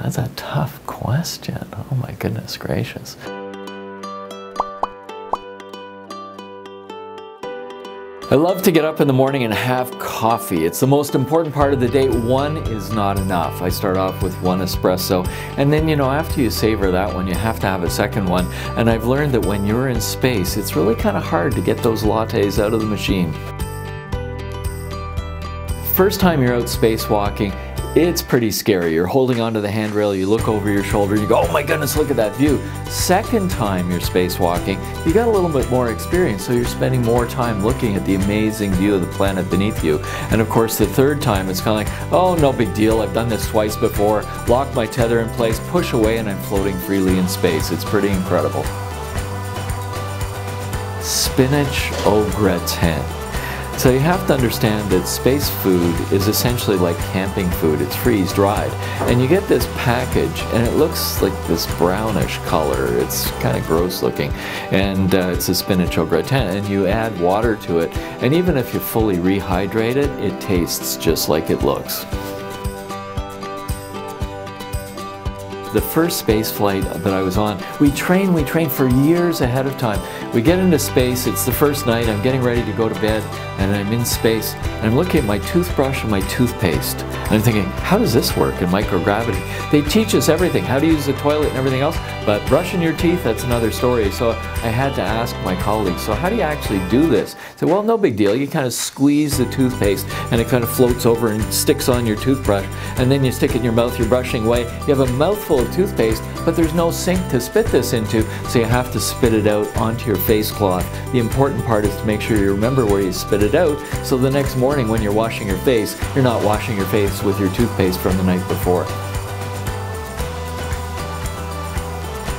that's a tough question. Oh my goodness gracious. I love to get up in the morning and have coffee. It's the most important part of the day. One is not enough. I start off with one espresso, and then, you know, after you savor that one, you have to have a second one. And I've learned that when you're in space, it's really kind of hard to get those lattes out of the machine. First time you're out spacewalking, it's pretty scary. You're holding onto the handrail, you look over your shoulder, you go, oh my goodness, look at that view. Second time you're spacewalking, you got a little bit more experience, so you're spending more time looking at the amazing view of the planet beneath you. And of course, the third time, it's kind of like, oh, no big deal, I've done this twice before, lock my tether in place, push away, and I'm floating freely in space. It's pretty incredible. Spinach au gratin. So you have to understand that space food is essentially like camping food. It's freeze-dried. And you get this package, and it looks like this brownish color. It's kind of gross looking. And it's a spinach au gratin, and you add water to it. And even if you fully rehydrate it, it tastes just like it looks. The first space flight that I was on, we train for years ahead of time. We get into space, it's the first night, I'm getting ready to go to bed, and I'm in space, and I'm looking at my toothbrush and my toothpaste, and I'm thinking, how does this work in microgravity? They teach us everything, how to use the toilet and everything else, but brushing your teeth, that's another story. So I had to ask my colleagues, so how do you actually do this? I said, well, no big deal. You kind of squeeze the toothpaste, and it kind of floats over and sticks on your toothbrush, and then you stick it in your mouth, you're brushing away. You have a mouthful of toothpaste, but there's no sink to spit this into, so you have to spit it out onto your face cloth. The important part is to make sure you remember where you spit it out, so the next morning when you're washing your face, you're not washing your face with your toothpaste from the night before.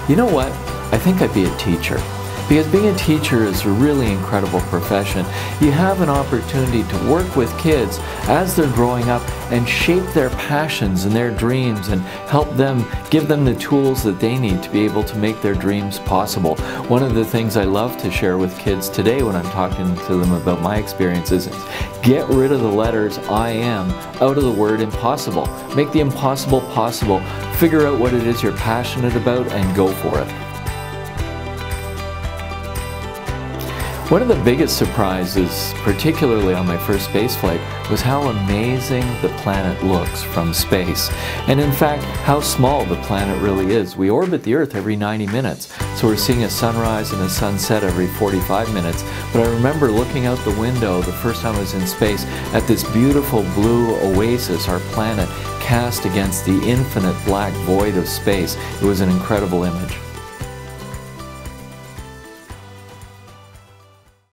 You know what? I think I'd be a teacher. Because being a teacher is a really incredible profession. You have an opportunity to work with kids as they're growing up and shape their passions and their dreams and help them, give them the tools that they need to be able to make their dreams possible. One of the things I love to share with kids today when I'm talking to them about my experiences is get rid of the letters I am out of the word impossible. Make the impossible possible. Figure out what it is you're passionate about and go for it. One of the biggest surprises, particularly on my first space flight, was how amazing the planet looks from space. And in fact, how small the planet really is. We orbit the Earth every 90 minutes, so we're seeing a sunrise and a sunset every 45 minutes. But I remember looking out the window the first time I was in space at this beautiful blue oasis, our planet, cast against the infinite black void of space. It was an incredible image.